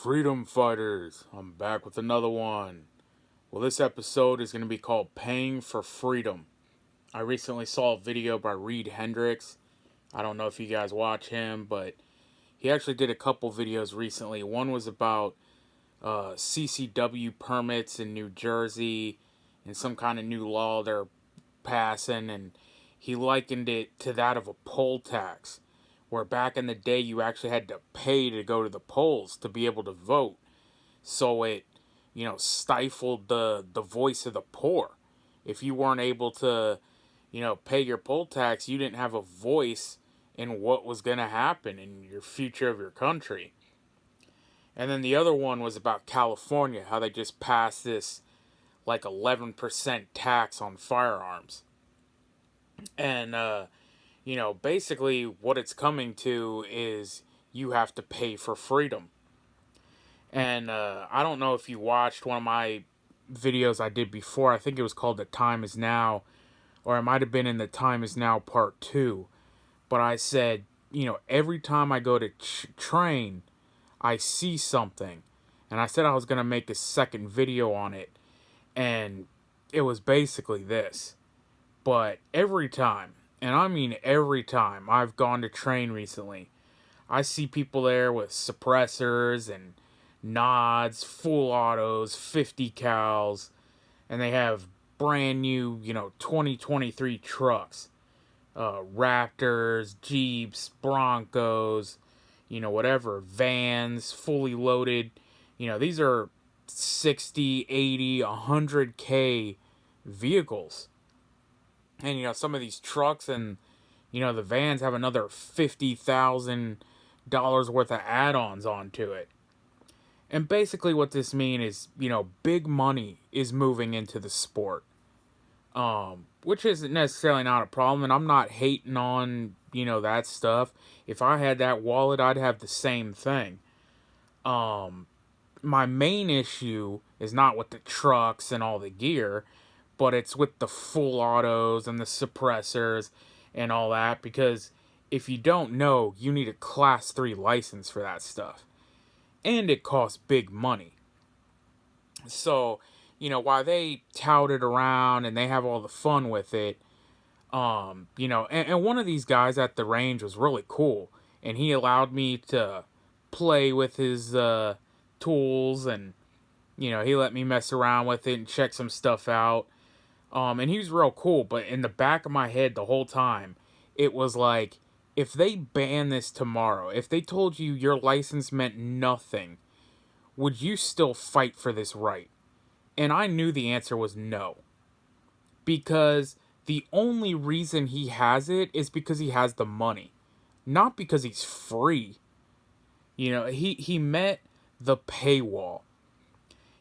Freedom Fighters, I'm back with another one. Well, this episode is going to be called Paying for Freedom. I recently saw a video by Reed Hendricks. I don't know if you guys watch him, but he actually did a couple videos recently. One was about CCW permits in New Jersey and some kind of new law they're passing, and he likened it to that of a poll tax, where back in the day you actually had to pay to go to the polls to be able to vote. So it, stifled the voice of the poor. If you weren't able to, pay your poll tax, you didn't have a voice in what was going to happen in your future of your country. And then the other one was about California, how they just passed this like 11% tax on firearms. And basically what it's coming to is you have to pay for freedom. And I don't know if you watched one of my videos I did before. I think it was called The Time Is Now, or it might have been in The Time Is Now Part 2. But I said, every time I go to train, I see something. And I said I was going to make a second video on it. And it was basically this. But every time, and I mean every time I've gone to train recently, I see people there with suppressors and nods, full autos, 50 cals, and they have brand new, 2023 trucks. Raptors, Jeeps, Broncos, whatever, vans, fully loaded. These are 60, 80, 100K vehicles. And, some of these trucks and, the vans have another $50,000 worth of add-ons onto it. And basically what this means is, big money is moving into the sport. Which isn't necessarily not a problem, and I'm not hating on, that stuff. If I had that wallet, I'd have the same thing. My main issue is not with the trucks and all the gear, but it's with the full autos and the suppressors and all that, because if you don't know, you need a Class 3 license for that stuff. And it costs big money. So, while they tout it around and they have all the fun with it, and one of these guys at the range was really cool. And he allowed me to play with his tools, and, he let me mess around with it and check some stuff out. And he was real cool, but in the back of my head the whole time, it was like, if they ban this tomorrow, if they told you your license meant nothing, would you still fight for this right? And I knew the answer was no. Because the only reason he has it is because he has the money. Not because he's free. He met the paywall.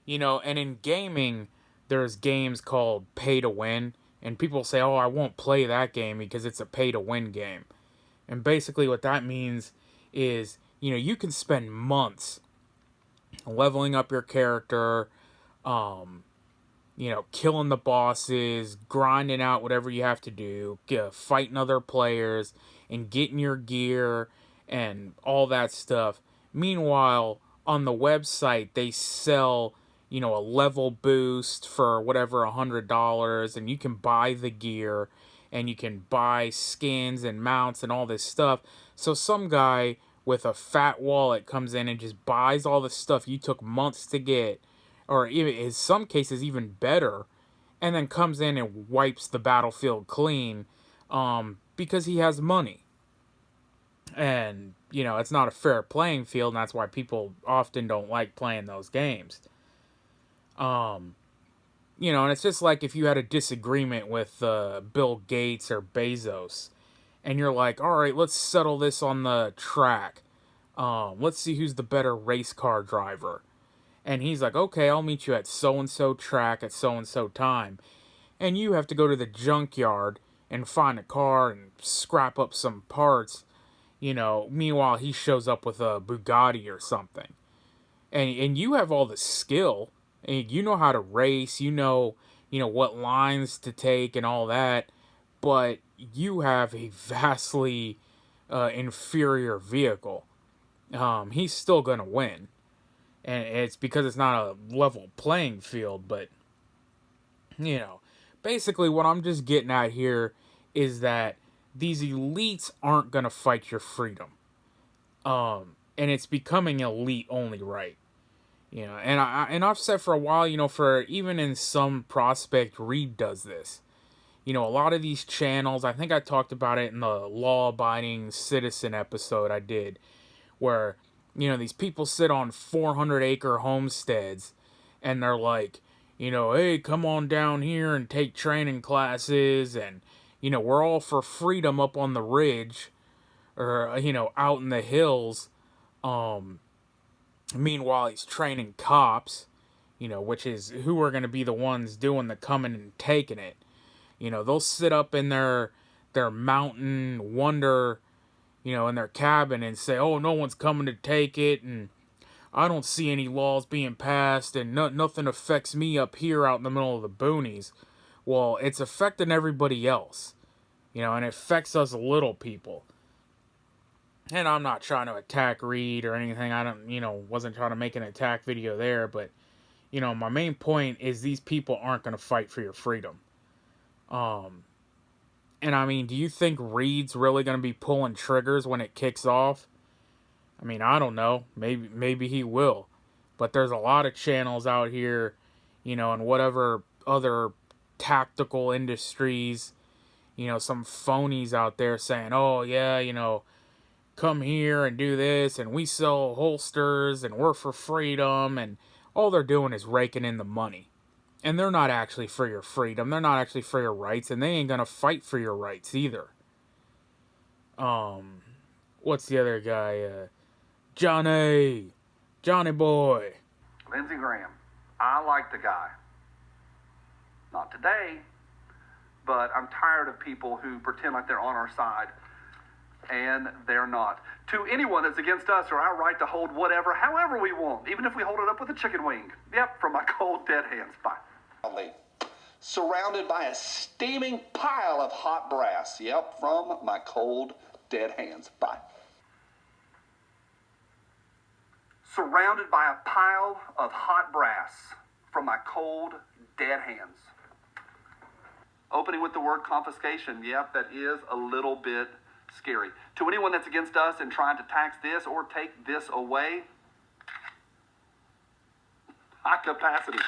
And in gaming, there's games called pay to win, and people say, oh, I won't play that game because it's a pay to win game. And basically what that means is, you can spend months leveling up your character, killing the bosses, grinding out whatever you have to do, fighting other players, and getting your gear and all that stuff. Meanwhile, on the website, they sell a level boost for whatever, $100, and you can buy the gear, and you can buy skins and mounts and all this stuff. So some guy with a fat wallet comes in and just buys all the stuff you took months to get, or even in some cases even better, and then comes in and wipes the battlefield clean, because he has money. And, it's not a fair playing field, and that's why people often don't like playing those games. And it's just like if you had a disagreement with Bill Gates or Bezos, and you're like, all right, let's settle this on the track. Let's see who's the better race car driver. And he's like, okay, I'll meet you at so-and-so track at so-and-so time. And you have to go to the junkyard and find a car and scrap up some parts. Meanwhile, he shows up with a Bugatti or something. And you have all the skill. And you know how to race, what lines to take and all that, but you have a vastly inferior vehicle. He's still going to win. And it's because it's not a level playing field. But, basically what I'm just getting at here is that these elites aren't going to fight your freedom. And it's becoming elite only right. I've said for a while, for even in some prospect, Reed does this. A lot of these channels, I think I talked about it in the law-abiding citizen episode I did, where, these people sit on 400-acre homesteads, and they're like, hey, come on down here and take training classes, and, we're all for freedom up on the ridge, or, out in the hills. Meanwhile, he's training cops, which is who are going to be the ones doing the coming and taking it. They'll sit up in their mountain wonder, in their cabin and say, oh, no one's coming to take it, and I don't see any laws being passed, and nothing affects me up here out in the middle of the boonies. Well, it's affecting everybody else, and it affects us little people. And I'm not trying to attack Reed or anything. I don't, wasn't trying to make an attack video there, but, my main point is these people aren't going to fight for your freedom. And I mean, do you think Reed's really going to be pulling triggers when it kicks off? I mean, I don't know. Maybe he will. But there's a lot of channels out here, and whatever other tactical industries, some phonies out there saying, oh, yeah, come here and do this, and we sell holsters, and we're for freedom, and all they're doing is raking in the money. And they're not actually for your freedom. They're not actually for your rights, and they ain't gonna fight for your rights either. What's the other guy? Johnny boy. Lindsey Graham. I like the guy. Not today, but I'm tired of people who pretend like they're on our side, and they're not. To anyone that's against us or our right to hold whatever, however we want, even if we hold it up with a chicken wing. Yep, from my cold, dead hands. Bye. Surrounded by a steaming pile of hot brass. Yep, from my cold, dead hands. Bye. Surrounded by a pile of hot brass from my cold, dead hands. Opening with the word confiscation. Yep, that is a little bit scary. To anyone that's against us and trying to tax this or take this away, high capacity.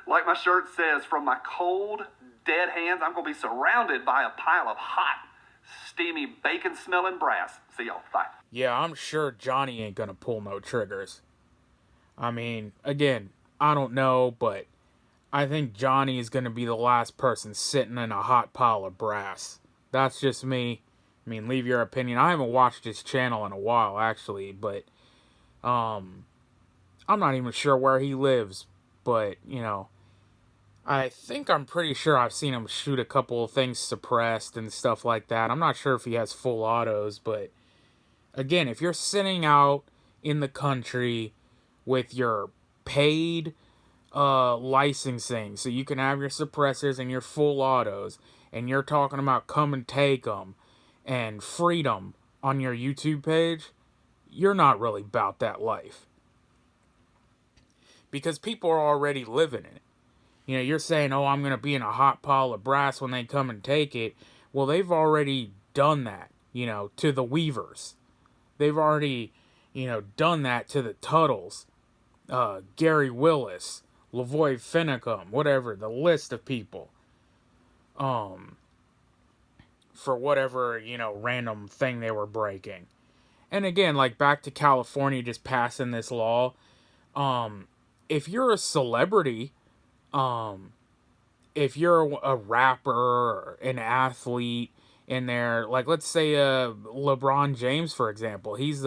Like my shirt says, from my cold, dead hands, I'm going to be surrounded by a pile of hot, steamy, bacon-smelling brass. See y'all. Bye. Yeah, I'm sure Johnny ain't gonna pull no triggers. I mean, again, I don't know, but I think Johnny is gonna be the last person sitting in a hot pile of brass. That's just me. I mean, leave your opinion. I haven't watched his channel in a while, actually, but I'm not even sure where he lives, but, I think I'm pretty sure I've seen him shoot a couple of things suppressed and stuff like that. I'm not sure if he has full autos, but again, if you're sitting out in the country with your paid licensing, so you can have your suppressors and your full autos, and you're talking about come and take them and freedom on your YouTube page, you're not really about that life. Because people are already living it. You're saying, oh, I'm going to be in a hot pile of brass when they come and take it. Well, they've already done that, to the Weavers. They've already, done that to the Tuttles, Gary Willis, Lavoy Finicum, whatever, the list of people. For whatever, random thing they were breaking. And again, like back to California just passing this law, if you're a celebrity, if you're a rapper or an athlete in there, like let's say LeBron James, for example, he's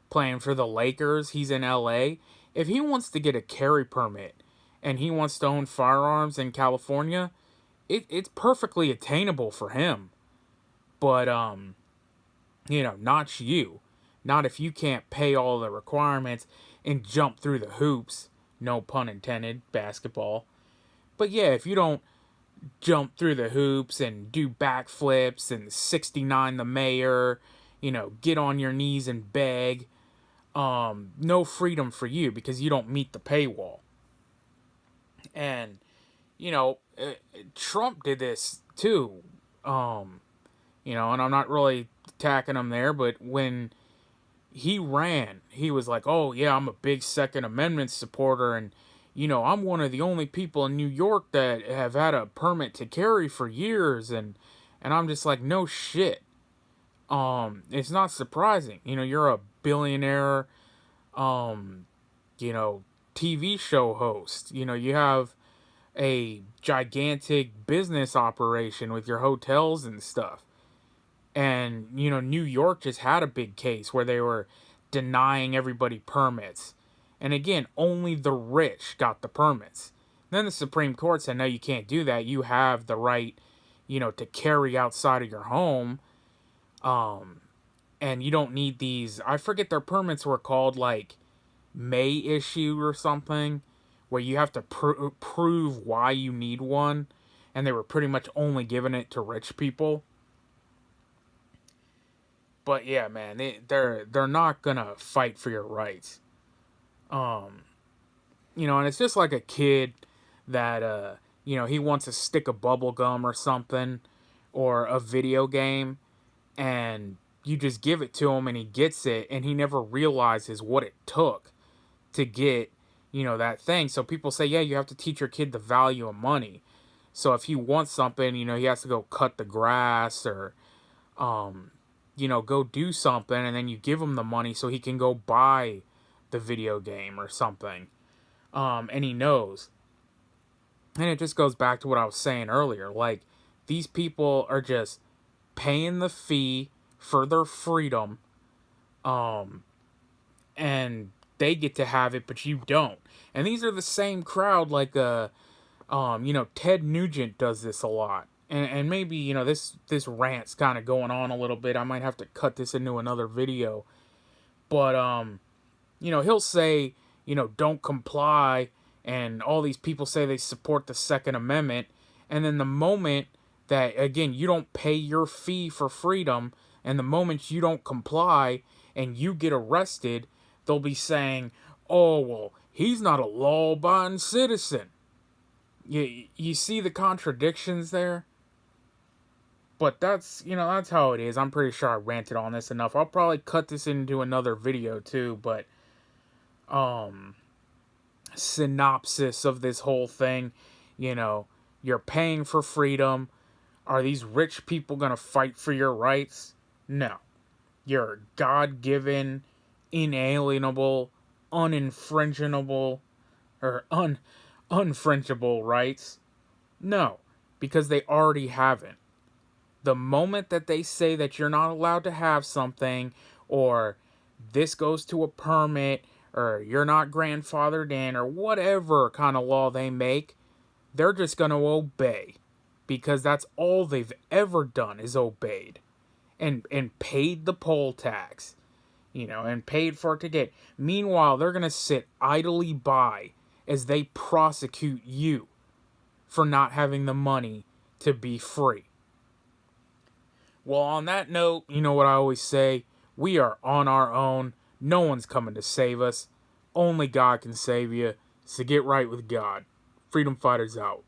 playing for the Lakers, he's in LA. If he wants to get a carry permit and he wants to own firearms in California, it's perfectly attainable for him. But, not you. Not if you can't pay all the requirements and jump through the hoops. No pun intended, basketball. But yeah, if you don't jump through the hoops and do backflips and 69 the mayor, get on your knees and beg, no freedom for you because you don't meet the paywall. And, Trump did this too. And I'm not really attacking him there, but when he ran, he was like, oh, yeah, I'm a big Second Amendment supporter, and, I'm one of the only people in New York that have had a permit to carry for years, and I'm just like, no shit. It's not surprising. You're a billionaire, TV show host. You have a gigantic business operation with your hotels and stuff. And, New York just had a big case where they were denying everybody permits. And again, only the rich got the permits. Then the Supreme Court said, no, you can't do that. You have the right, to carry outside of your home. And you don't need these, I forget their permits were called, like, May issue or something, where you have to prove why you need one. And they were pretty much only giving it to rich people. But yeah, man, they're not gonna fight for your rights. And it's just like a kid that he wants a stick of bubble gum or something, or a video game, and you just give it to him and he gets it, and he never realizes what it took to get, that thing. So people say, yeah, you have to teach your kid the value of money. So if he wants something, he has to go cut the grass or go do something, and then you give him the money so he can go buy the video game or something. And he knows. And it just goes back to what I was saying earlier. Like, these people are just paying the fee for their freedom. And they get to have it, but you don't. And these are the same crowd, like, Ted Nugent does this a lot. And maybe, this rant's kind of going on a little bit. I might have to cut this into another video. But, he'll say, don't comply. And all these people say they support the Second Amendment. And then the moment that, again, you don't pay your fee for freedom, and the moment you don't comply and you get arrested, they'll be saying, oh, well, he's not a law-abiding citizen. You see the contradictions there? But that's how it is. I'm pretty sure I ranted on this enough. I'll probably cut this into another video too, but synopsis of this whole thing, you're paying for freedom. Are these rich people going to fight for your rights? No. Your God-given, inalienable, uninfringible, or unfringible rights? No, because they already haven't. The moment that they say that you're not allowed to have something, or this goes to a permit, or you're not grandfathered in, or whatever kind of law they make, they're just going to obey. Because that's all they've ever done is obeyed. And paid the poll tax. And paid for it to get. Meanwhile, they're going to sit idly by as they prosecute you for not having the money to be free. Well, on that note, you know what I always say, we are on our own. No one's coming to save us. Only God can save you. So get right with God. Freedom Fighters out.